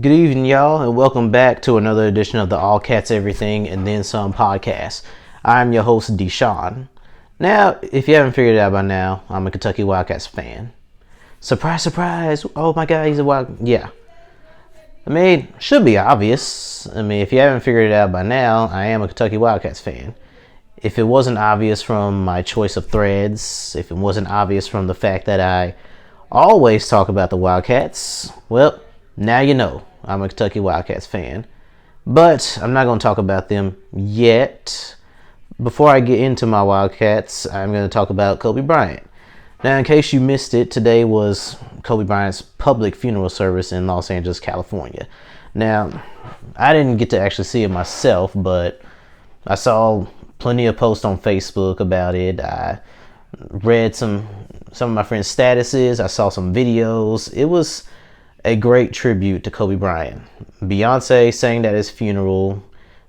Good evening, y'all, and welcome back to another edition of the All Cats Everything and Then Some podcast. I'm your host, Deshaun. Now, if you haven't figured it out by now, I'm a Kentucky Wildcats fan. Surprise, surprise! Oh my God, he's a Wild. Yeah. I mean, should be obvious. I mean, if you haven't figured it out by now, I am a Kentucky Wildcats fan. If it wasn't obvious from my choice of threads, if it wasn't obvious from the fact that I always talk about the Wildcats, well, now you know I'm a Kentucky Wildcats fan. But I'm not going to talk about them yet. Before I get into my Wildcats, I'm going to talk about Kobe Bryant. Now, in case you missed it, today was Kobe Bryant's public funeral service in Los Angeles, California. Now, I didn't get to actually see it myself, but I saw plenty of posts on Facebook about it. I read some of my friends' statuses. I saw some videos. It was a great tribute to Kobe Bryant. Beyonce sang at his funeral.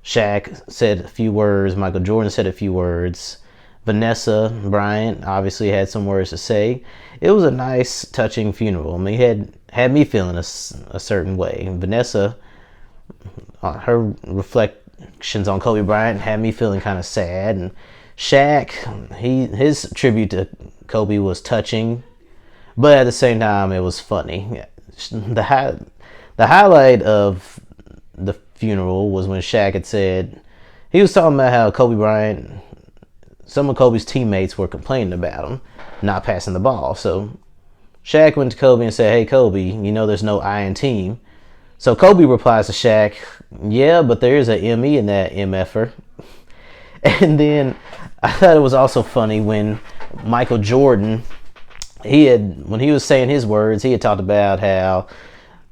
Shaq said a few words. Michael Jordan said a few words. Vanessa Bryant obviously had some words to say. It was a nice, touching funeral. I mean, it had me feeling a certain way. Vanessa, her reflections on Kobe Bryant had me feeling kind of sad. And Shaq, his tribute to Kobe was touching, but at the same time, it was funny. The highlight of the funeral was when Shaq had said, he was talking about how Kobe Bryant, some of Kobe's teammates were complaining about him not passing the ball. So Shaq went to Kobe and said, "Hey Kobe, you know there's no I in team." So Kobe replies to Shaq, "Yeah, but there is a ME in that MFer." And then I thought it was also funny when Michael Jordan, when he was saying his words, he had talked about how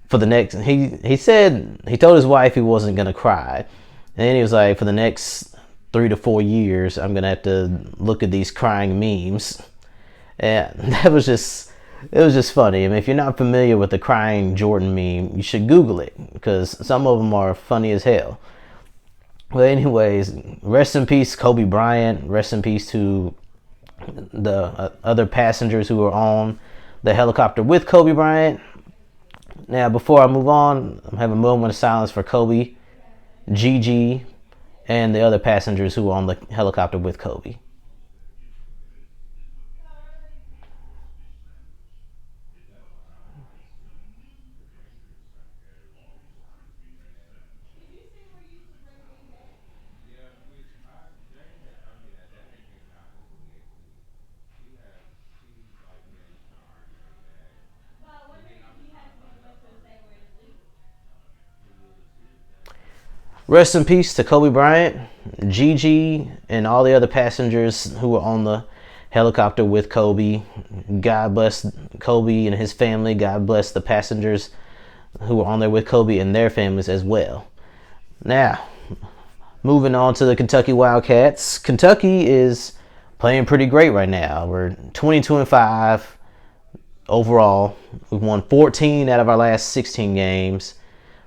for the next, he said, he told his wife he wasn't going to cry. And then he was like, for the next 3 to 4 years, I'm going to have to look at these crying memes. And it was just funny. I mean, if you're not familiar with the crying Jordan meme, you should Google it because some of them are funny as hell. Well, anyways, rest in peace, Kobe Bryant. Rest in peace to the other passengers who were on the helicopter with Kobe Bryant. Now, before I move on, I'm having a moment of silence for Kobe, Gigi, and the other passengers who were on the helicopter with Kobe. Rest in peace to Kobe Bryant, Gigi, and all the other passengers who were on the helicopter with Kobe. God bless Kobe and his family. God bless the passengers who were on there with Kobe and their families as well. Now, moving on to the Kentucky Wildcats. Kentucky is playing pretty great right now. We're 22-5 overall. We've won 14 out of our last 16 games.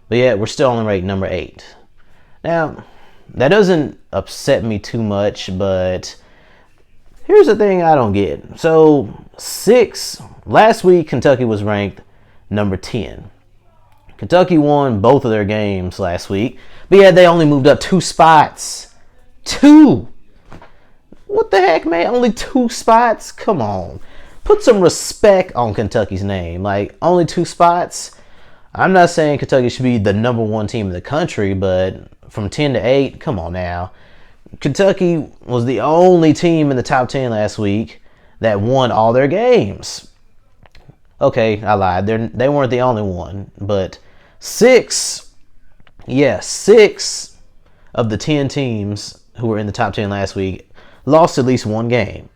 But yet, we're still only ranked number 8. Now, that doesn't upset me too much, but here's the thing I don't get. So, last week, Kentucky was ranked number 10. Kentucky won both of their games last week, but yet they only moved up 2 spots. 2! What the heck, man? Only 2 spots? Come on. Put some respect on Kentucky's name. Like, only 2 spots? I'm not saying Kentucky should be the number 1 team in the country, but from 10 to 8, come on now. Kentucky was the only team in the top 10 last week that won all their games. Okay, I lied. They weren't the only one, but 6 of the 10 teams who were in the top 10 last week lost at least 1 game.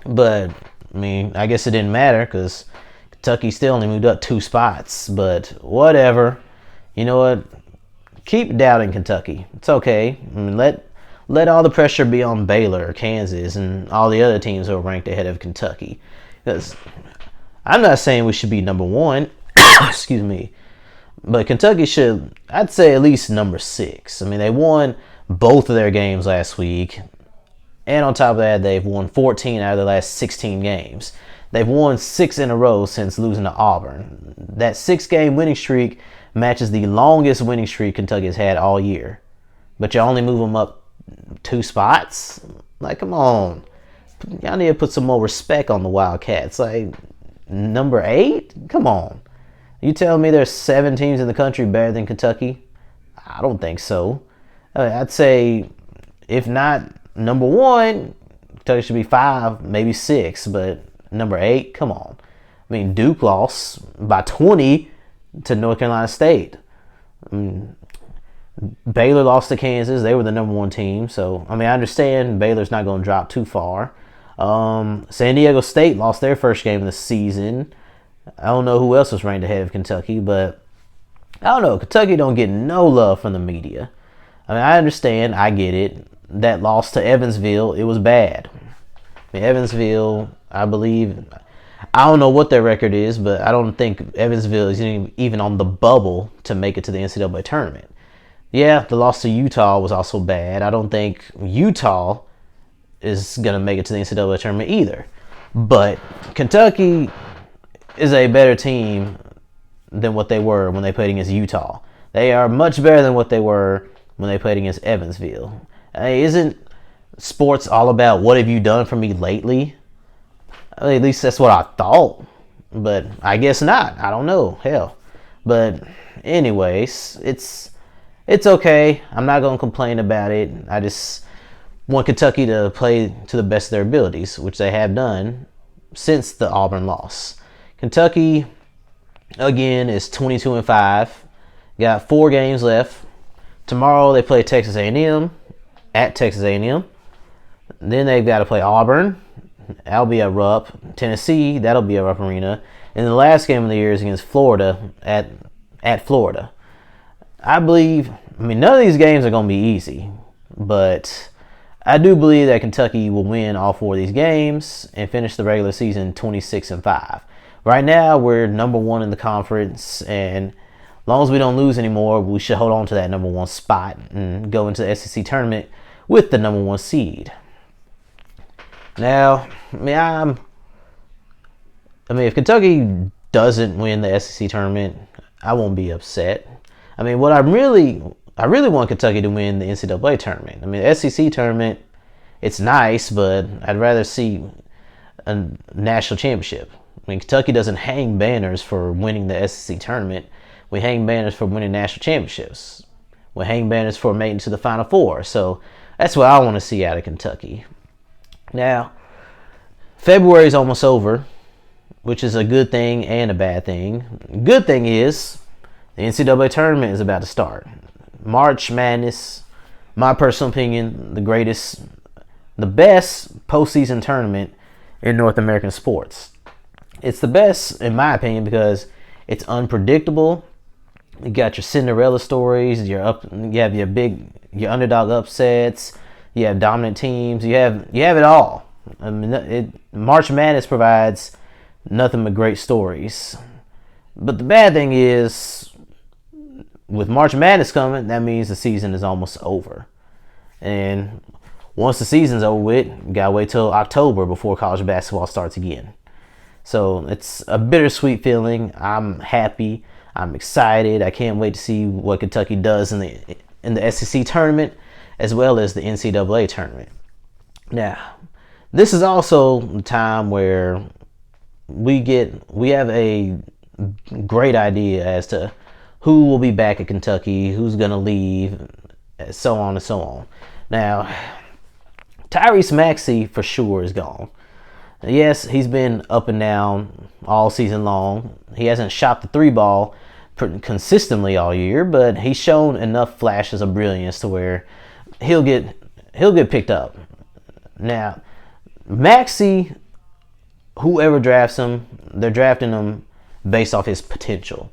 But, I mean, I guess it didn't matter because Kentucky still only moved up 2 spots, but whatever. You know what? Keep doubting Kentucky. It's okay. I mean, let all the pressure be on Baylor, Kansas, and all the other teams who are ranked ahead of Kentucky. Because I'm not saying we should be number 1. Excuse me. But Kentucky should, I'd say, at least number 6. I mean, they won both of their games last week. And on top of that, they've won 14 out of the last 16 games. They've won 6 in a row since losing to Auburn. That 6-game winning streak matches the longest winning streak Kentucky has had all year. But you only move them up 2 spots? Like, come on. Y'all need to put some more respect on the Wildcats. Like, number 8? Come on. You tell me there's 7 teams in the country better than Kentucky? I don't think so. I'd say, if not number 1, Kentucky should be 5, maybe 6, but number 8, come on. I mean, Duke lost by 20 to North Carolina State. Baylor lost to Kansas. They were the number 1 team. So, I mean, I understand Baylor's not going to drop too far. San Diego State lost their first game of the season. I don't know who else was ranked ahead of Kentucky, but I don't know. Kentucky don't get no love from the media. I mean, I understand. I get it. That loss to Evansville, it was bad. I mean, Evansville, I believe, I don't know what their record is, but I don't think Evansville is even on the bubble to make it to the NCAA tournament. Yeah, the loss to Utah was also bad. I don't think Utah is going to make it to the NCAA tournament either. But Kentucky is a better team than what they were when they played against Utah. They are much better than what they were when they played against Evansville. Hey, isn't sports all about what have you done for me lately? I mean, at least that's what I thought. But I guess not. I don't know. Hell. But anyways, it's okay. I'm not going to complain about it. I just want Kentucky to play to the best of their abilities, which they have done since the Auburn loss. Kentucky, again, is 22-5. Got 4 games left. Tomorrow they play Texas A&M at Texas A&M. Then they've got to play Auburn. That'll be at Rupp. Tennessee, that'll be at Rupp Arena. And the last game of the year is against Florida at Florida. I mean, none of these games are going to be easy, but I do believe that Kentucky will win all 4 of these games and finish the regular season 26-5. Right now, we're number 1 in the conference, and as long as we don't lose anymore, we should hold on to that number 1 spot and go into the SEC tournament with the number 1 seed. Now, I mean, if Kentucky doesn't win the SEC tournament, I won't be upset. I mean, I really want Kentucky to win the NCAA tournament. I mean, the SEC tournament, it's nice, but I'd rather see a national championship. I mean, Kentucky doesn't hang banners for winning the SEC tournament. We hang banners for winning national championships. We hang banners for making to the Final Four. So that's what I want to see out of Kentucky. Now, February is almost over, which is a good thing and a bad thing. Good thing is the NCAA tournament is about to start. March Madness, my personal opinion, the best postseason tournament in North American sports. It's the best, in my opinion, because it's unpredictable. You got your Cinderella stories. You have your underdog upsets. You have dominant teams. You have it all. I mean, March Madness provides nothing but great stories. But the bad thing is, with March Madness coming, that means the season is almost over. And once the season's over with, you gotta wait till October before college basketball starts again. So it's a bittersweet feeling. I'm happy. I'm excited. I can't wait to see what Kentucky does in the SEC tournament as well as the NCAA tournament. Now, this is also the time where we have a great idea as to who will be back at Kentucky, who's going to leave, so on and so on. Now, Tyrese Maxey for sure is gone. Yes, he's been up and down all season long. He hasn't shot the 3 ball consistently all year, but he's shown enough flashes of brilliance to where he'll get picked up. Now, Maxey, whoever drafts him, they're drafting him based off his potential.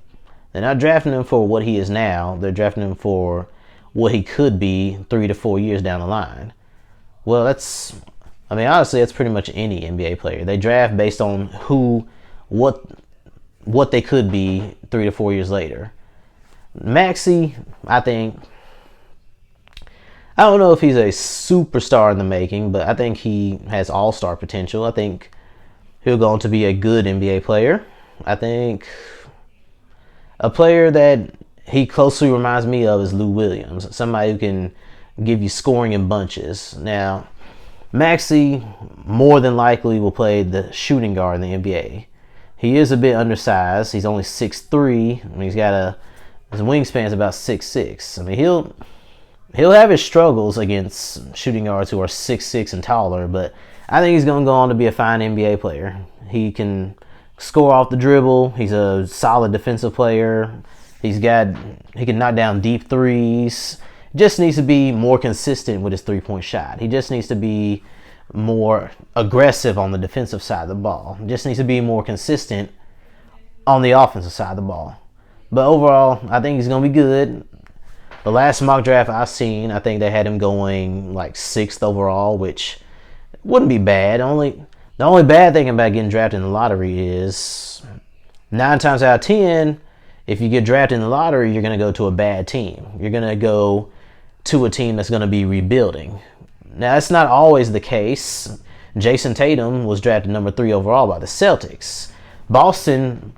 They're not drafting him for what he is now. They're drafting him for what he could be 3 to 4 years down the line. Well, honestly, that's pretty much any NBA player. They draft based on what they could be 3 to 4 years later. Maxey, I don't know if he's a superstar in the making, but I think he has all-star potential. I think he'll go on to be a good NBA player. I think a player that he closely reminds me of is Lou Williams, somebody who can give you scoring in bunches. Now, Maxey more than likely will play the shooting guard in the NBA. He is a bit undersized. He's only 6'3". I mean, his wingspan's about 6'6". I mean, he'll have his struggles against shooting guards who are 6'6" and taller, but I think he's going to go on to be a fine NBA player. He can score off the dribble. He's a solid defensive player. He can knock down deep threes. Just needs to be more consistent with his three-point shot. He just needs to be more aggressive on the defensive side of the ball. Just needs to be more consistent on the offensive side of the ball. But overall, I think he's going to be good. The last mock draft I've seen, I think they had him going like 6th overall, which wouldn't be bad. The only bad thing about getting drafted in the lottery is 9 times out of 10, if you get drafted in the lottery, you're going to go to a bad team. You're going to go to a team that's going to be rebuilding. Now, that's not always the case. Jason Tatum was drafted number 3 overall by the Celtics. Boston,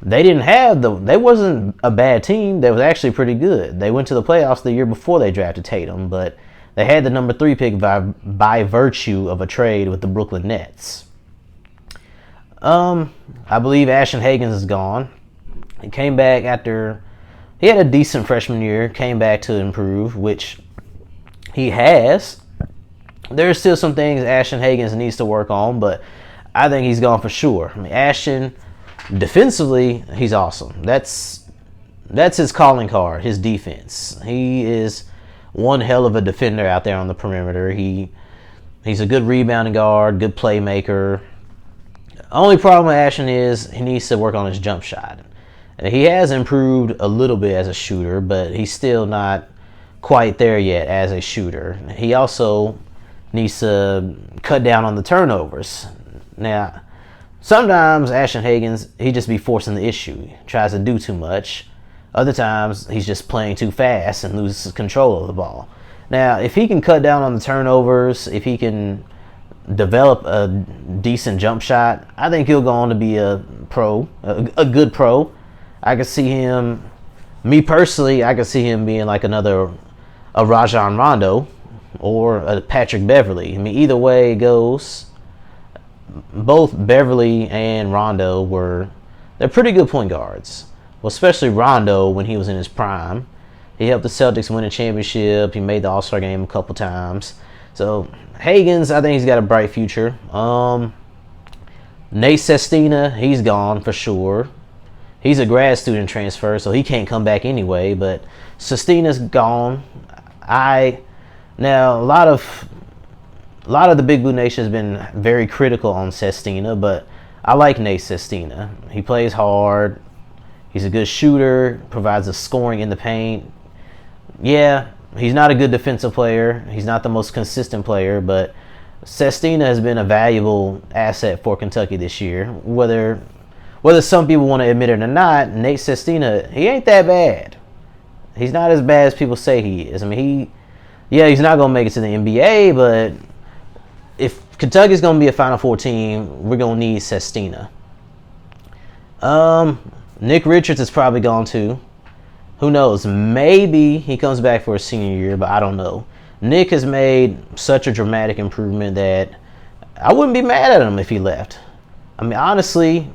they wasn't a bad team. They was actually pretty good. They went to the playoffs the year before they drafted Tatum, but they had the number 3 pick by virtue of a trade with the Brooklyn Nets. I believe Ashton Hagans is gone. He came back after he had a decent freshman year, came back to improve, which he has. There's still some things Ashton Hagans needs to work on, but I think he's gone for sure. I mean, Ashton, defensively, he's awesome. That's his calling card, his defense. He is one hell of a defender out there on the perimeter. He's a good rebounding guard, good playmaker. Only problem with Ashton is he needs to work on his jump shot. He has improved a little bit as a shooter, but he's still not quite there yet as a shooter. He also needs to cut down on the turnovers. Now, sometimes Ashton Hagans, he just be forcing the issue. He tries to do too much. Other times, he's just playing too fast and loses control of the ball. Now, if he can cut down on the turnovers, if he can develop a decent jump shot, I think he'll go on to be a pro, a good pro. I could see him, me personally, I could see him being like a Rajon Rondo or a Patrick Beverly. I mean, either way it goes, both Beverly and Rondo they're pretty good point guards. Well, especially Rondo when he was in his prime. He helped the Celtics win a championship. He made the All-Star game a couple times. So, Hagans, I think he's got a bright future. Nate Sestina, he's gone for sure. He's a grad student transfer, so he can't come back anyway. But Sestina's gone. Now a lot of the Big Blue Nation has been very critical on Sestina, but I like Nate Sestina. He plays hard. He's a good shooter. Provides the scoring in the paint. Yeah, he's not a good defensive player. He's not the most consistent player, but Sestina has been a valuable asset for Kentucky this year. Whether some people want to admit it or not, Nate Sestina, he ain't that bad. He's not as bad as people say he is. I mean, he's not going to make it to the NBA, but if Kentucky's going to be a Final Four team, we're going to need Sestina. Nick Richards is probably gone too. Who knows? Maybe he comes back for his senior year, but I don't know. Nick has made such a dramatic improvement that I wouldn't be mad at him if he left. I mean, honestly,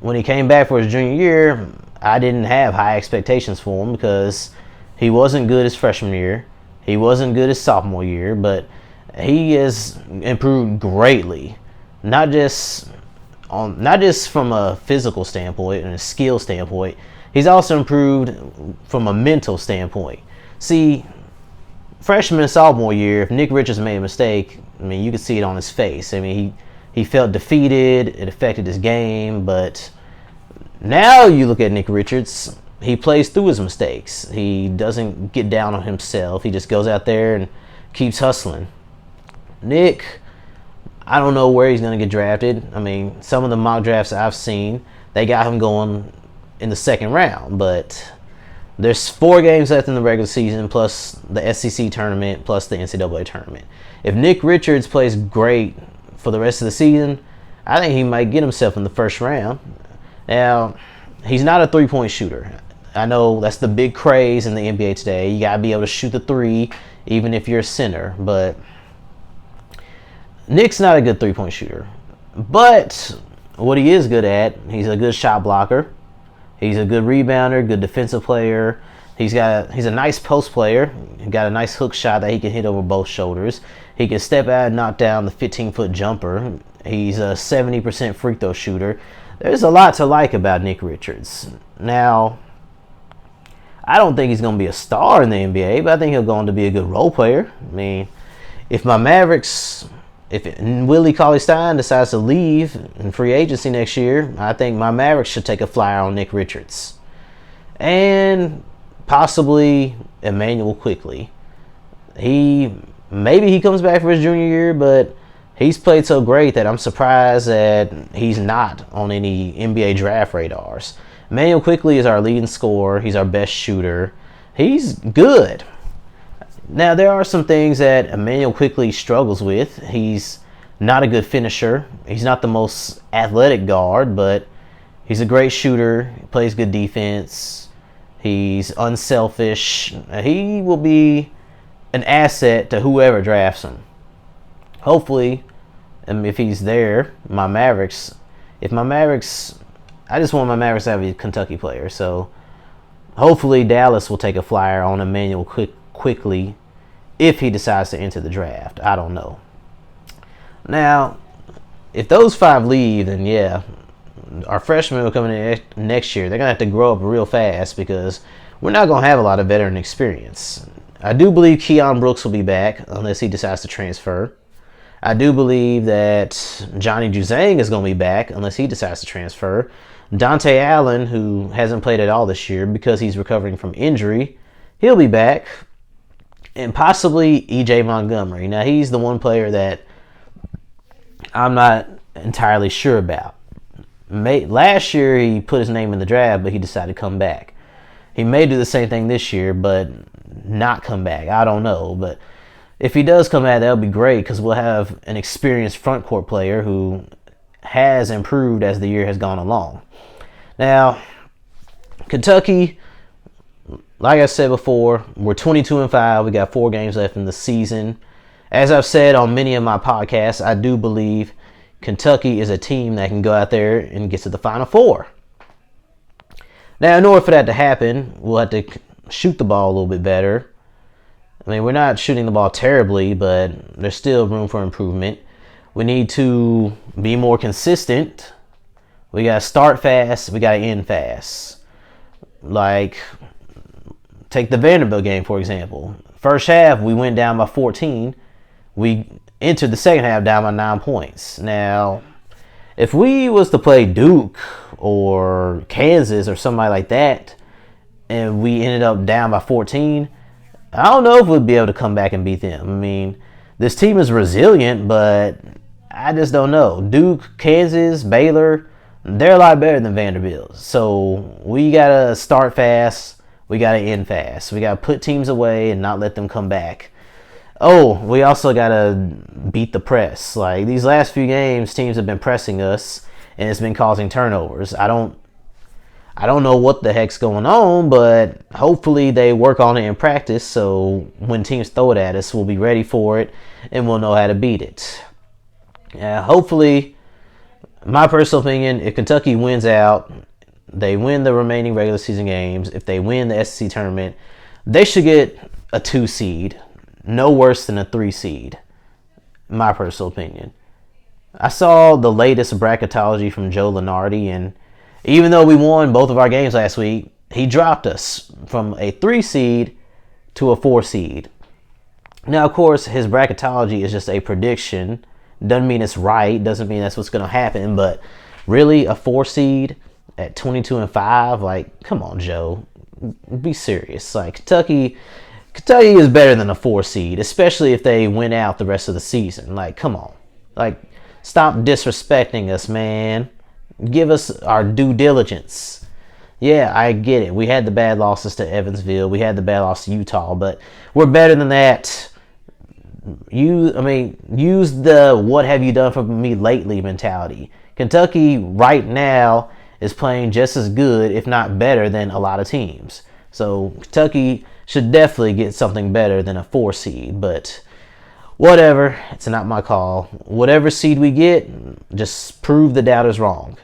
when he came back for his junior year, I didn't have high expectations for him because he wasn't good his freshman year. He wasn't good his sophomore year, but he has improved greatly. Not just from a physical standpoint and a skill standpoint. He's also improved from a mental standpoint. See, freshman and sophomore year, if Nick Richards made a mistake, I mean, you could see it on his face. I mean, he felt defeated. It affected his game. But now you look at Nick Richards, he plays through his mistakes. He doesn't get down on himself. He just goes out there and keeps hustling. Nick, I don't know where he's going to get drafted. I mean, some of the mock drafts I've seen, they got him going in the second round. But there's 4 games left in the regular season, plus the SEC tournament, plus the NCAA tournament. If Nick Richards plays great for the rest of the season, I think he might get himself in the first round. Now, he's not a three-point shooter. I know that's the big craze in the NBA today. You got to be able to shoot the three, even if you're a center. But Nick's not a good three-point shooter. But what he is good at, he's a good shot blocker. He's a good rebounder, good defensive player. He's a nice post player. He got a nice hook shot that he can hit over both shoulders. He can step out and knock down the 15-foot jumper. He's a 70% free throw shooter. There's a lot to like about Nick Richards. Now, I don't think he's going to be a star in the NBA, but I think he'll go on to be a good role player. I mean, if Willie Cauley-Stein decides to leave in free agency next year, I think my Mavericks should take a flyer on Nick Richards. And possibly Emmanuel Quickley. Maybe he comes back for his junior year, but he's played so great that I'm surprised that he's not on any NBA draft radars. Emmanuel Quickley is our leading scorer. He's our best shooter. He's good. Now, there are some things that Emmanuel Quickley struggles with. He's not a good finisher. He's not the most athletic guard, but he's a great shooter. He plays good defense. He's unselfish. He will be an asset to whoever drafts him. Hopefully, if he's there, I just want my Mavericks to have a Kentucky player. So hopefully Dallas will take a flyer on Emmanuel Quickley if he decides to enter the draft. I don't know. Now, if those 5 leave, then yeah, our freshmen will come in next year. They're going to have to grow up real fast because we're not going to have a lot of veteran experience. I do believe Keon Brooks will be back unless he decides to transfer. I do believe that Johnny Juzang is going to be back unless he decides to transfer. Dante Allen, who hasn't played at all this year because he's recovering from injury, he'll be back. And possibly E.J. Montgomery. Now, he's the one player that I'm not entirely sure about. Last year, he put his name in the draft, but he decided to come back. He may do the same thing this year, but not come back. I don't know. But if he does come back, that would be great because we'll have an experienced front court player who has improved as the year has gone along. Now, Kentucky, like I said before, we're 22-5. We got 4 games left in the season. As I've said on many of my podcasts, I do believe Kentucky is a team that can go out there and get to the Final Four. Now, in order for that to happen, we'll have to shoot the ball a little bit better. I mean, we're not shooting the ball terribly, but there's still room for improvement. We need to be more consistent. We got to start fast. We got to end fast. Like, take the Vanderbilt game, for example. First half, we went down by 14. We entered the second half down by 9 points. Now, if we was to play Duke or Kansas or somebody like that, and we ended up down by 14, I don't know if we'd be able to come back and beat them. I mean, this team is resilient, but I just don't know. Duke, Kansas, Baylor, they're a lot better than Vanderbilt. So we got to start fast. We got to end fast. We got to put teams away and not let them come back. Oh, we also got to beat the press. Like, these last few games, teams have been pressing us, and it's been causing turnovers. I don't know what the heck's going on, but hopefully they work on it in practice so when teams throw it at us, we'll be ready for it and we'll know how to beat it. Hopefully, my personal opinion, if Kentucky wins out, they win the remaining regular season games, if they win the SEC tournament, they should get a 2 seed. No worse than a 3 seed, my personal opinion. I saw the latest bracketology from Joe Lunardi, and even though we won both of our games last week, he dropped us from a 3 seed to a 4 seed. Now, of course, his bracketology is just a prediction. Doesn't mean it's right. Doesn't mean that's what's going to happen. But really, a 4 seed at 22-5, like, come on, Joe. Be serious. Like, Kentucky is better than a 4 seed, especially if they win out the rest of the season. Like, come on. Like, stop disrespecting us, man. Give us our due diligence. Yeah, I get it. We had the bad losses to Evansville. We had the bad loss to Utah, but we're better than that. Use the "what have you done for me lately" mentality. Kentucky right now is playing just as good, if not better, than a lot of teams. So Kentucky should definitely get something better than a 4 seed. But whatever, it's not my call. Whatever seed we get, just prove the doubters wrong.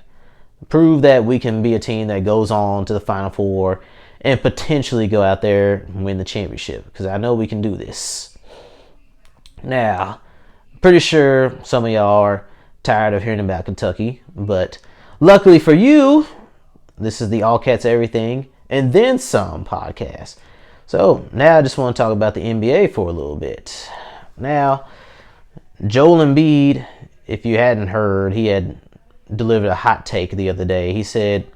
Prove that we can be a team that goes on to the Final Four and potentially go out there and win the championship. Because I know we can do this. Now, pretty sure some of y'all are tired of hearing about Kentucky, but luckily for you, this is the All Cats Everything and Then Some podcast. So now I just want to talk about the NBA for a little bit. Now, Joel Embiid, if you hadn't heard, he had delivered a hot take the other day. He said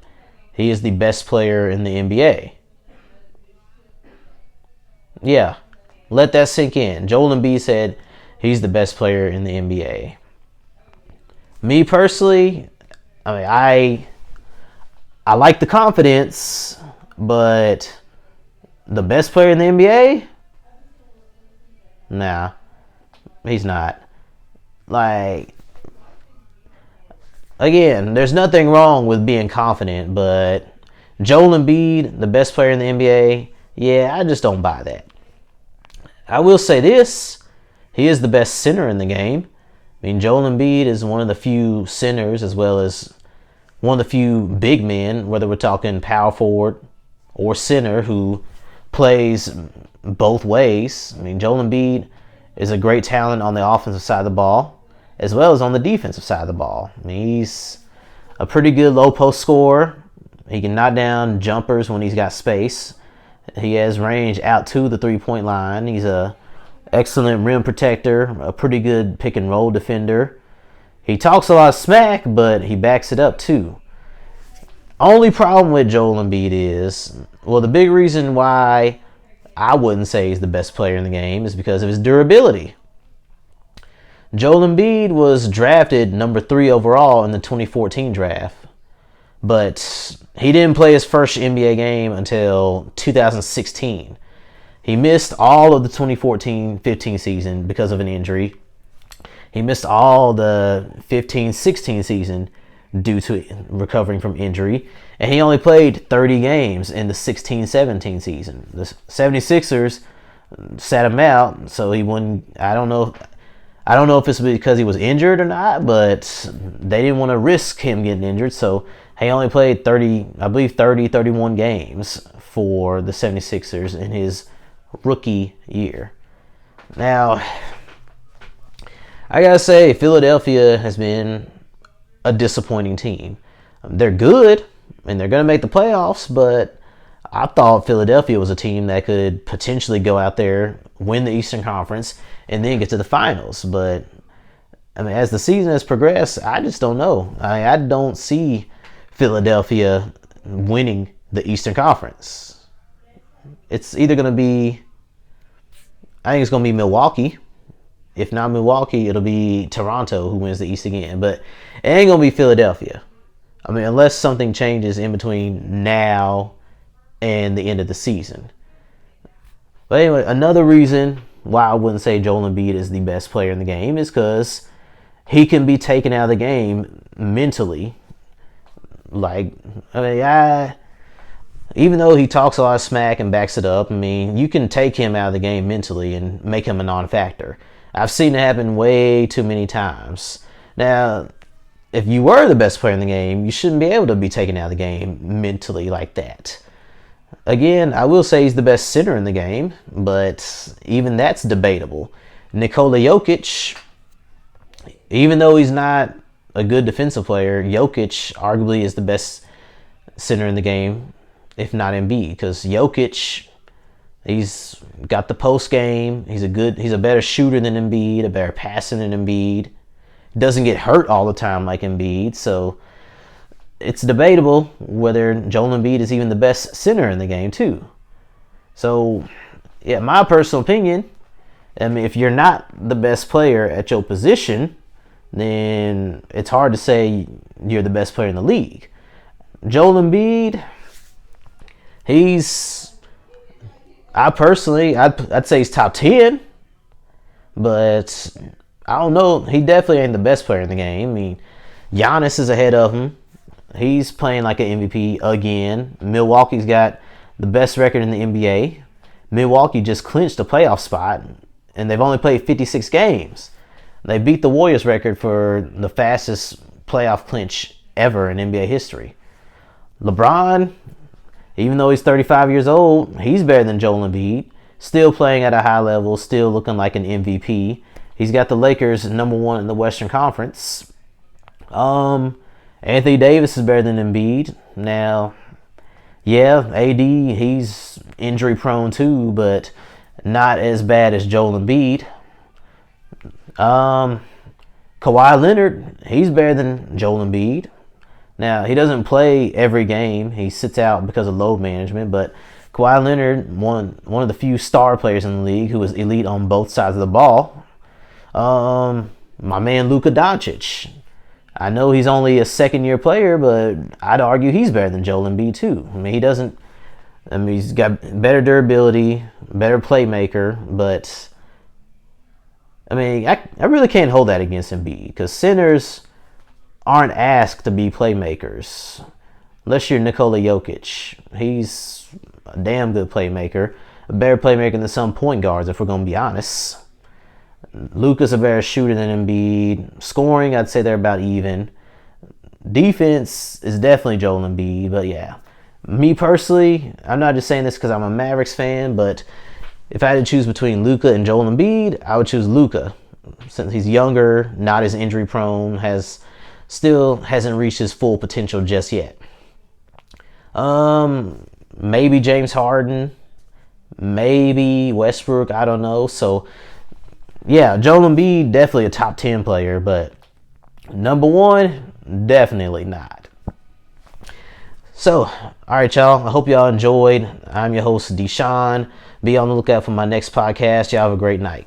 he is the best player in the NBA. Yeah, let that sink in. Joel Embiid said he's the best player in the NBA. Me personally, I like the confidence, but the best player in the NBA? Nah, he's not. Again, there's nothing wrong with being confident, but Joel Embiid, the best player in the NBA, yeah, I just don't buy that. I will say this, he is the best center in the game. Joel Embiid is one of the few centers as well as one of the few big men, whether we're talking power forward or center, who plays both ways. Joel Embiid is a great talent on the offensive side of the ball as well as on the defensive side of the ball. He's a pretty good low post scorer. He can knock down jumpers when he's got space. He has range out to the 3-point line. He's a excellent rim protector, a pretty good pick and roll defender. He talks a lot of smack, but he backs it up too. Only problem with Joel Embiid is, the big reason why I wouldn't say he's the best player in the game is because of his durability. Joel Embiid was drafted number 3 overall in the 2014 draft, but he didn't play his first NBA game until 2016. He missed all of the 2014-15 season because of an injury. He missed all the 15-16 season due to recovering from injury. And he only played 30 games in the 16-17 season. The 76ers sat him out, so he wouldn't. I don't know if it's because he was injured or not, but they didn't want to risk him getting injured, so he only played 31 games for the 76ers in his rookie year. Now, I gotta say, Philadelphia has been a disappointing team. They're good, and they're gonna make the playoffs, but I thought Philadelphia was a team that could potentially go out there, win the Eastern Conference, and then get to the finals. But, as the season has progressed, I just don't know. I don't see Philadelphia winning the Eastern Conference. It's either going to be, I think it's going to be Milwaukee. If not Milwaukee, it'll be Toronto who wins the East again. But it ain't going to be Philadelphia. Unless something changes in between now and the end of the season. But anyway, another reason why I wouldn't say Joel Embiid is the best player in the game is because he can be taken out of the game mentally. Even though he talks a lot of smack and backs it up, you can take him out of the game mentally and make him a non-factor. I've seen it happen way too many times. Now, if you were the best player in the game, you shouldn't be able to be taken out of the game mentally like that. Again, I will say he's the best center in the game, but even that's debatable. Nikola Jokic, even though he's not a good defensive player, Jokic arguably is the best center in the game, if not Embiid, because Jokic, he's got the post game. He's a better shooter than Embiid, a better passer than Embiid. Doesn't get hurt all the time like Embiid, so it's debatable whether Joel Embiid is even the best center in the game too. So, yeah, my personal opinion, if you're not the best player at your position, then it's hard to say you're the best player in the league. Joel Embiid, I'd say he's top 10, but I don't know. He definitely ain't the best player in the game. I mean, Giannis is ahead of him. He's playing like an MVP again. Milwaukee's got the best record in the NBA. Milwaukee just clinched a playoff spot, and they've only played 56 games. They beat the Warriors record for the fastest playoff clinch ever in NBA history. LeBron, even though he's 35 years old, he's better than Joel Embiid. Still playing at a high level, still looking like an MVP. He's got the Lakers number one in the Western Conference. Anthony Davis is better than Embiid. Now, yeah, AD, he's injury prone too, but not as bad as Joel Embiid. Kawhi Leonard, he's better than Joel Embiid. Now, he doesn't play every game. He sits out because of load management, but Kawhi Leonard, one of the few star players in the league who is elite on both sides of the ball. My man Luka Doncic. I know he's only a second-year player, but I'd argue he's better than Joel Embiid too. He's got better durability, better playmaker, but I really can't hold that against Embiid because centers aren't asked to be playmakers. Unless you're Nikola Jokic. He's a damn good playmaker. A better playmaker than some point guards, if we're going to be honest. Luka's a better shooter than Embiid. Scoring, I'd say they're about even. Defense is definitely Joel Embiid, but yeah. Me personally, I'm not just saying this because I'm a Mavericks fan, but if I had to choose between Luka and Joel Embiid, I would choose Luka. Since he's younger, not as injury prone, still hasn't reached his full potential just yet. Maybe James Harden, maybe Westbrook, I don't know. So, yeah, Joel Embiid, definitely a top 10 player, but number one, definitely not. So, all right, y'all. I hope y'all enjoyed. I'm your host, Deshaun. Be on the lookout for my next podcast. Y'all have a great night.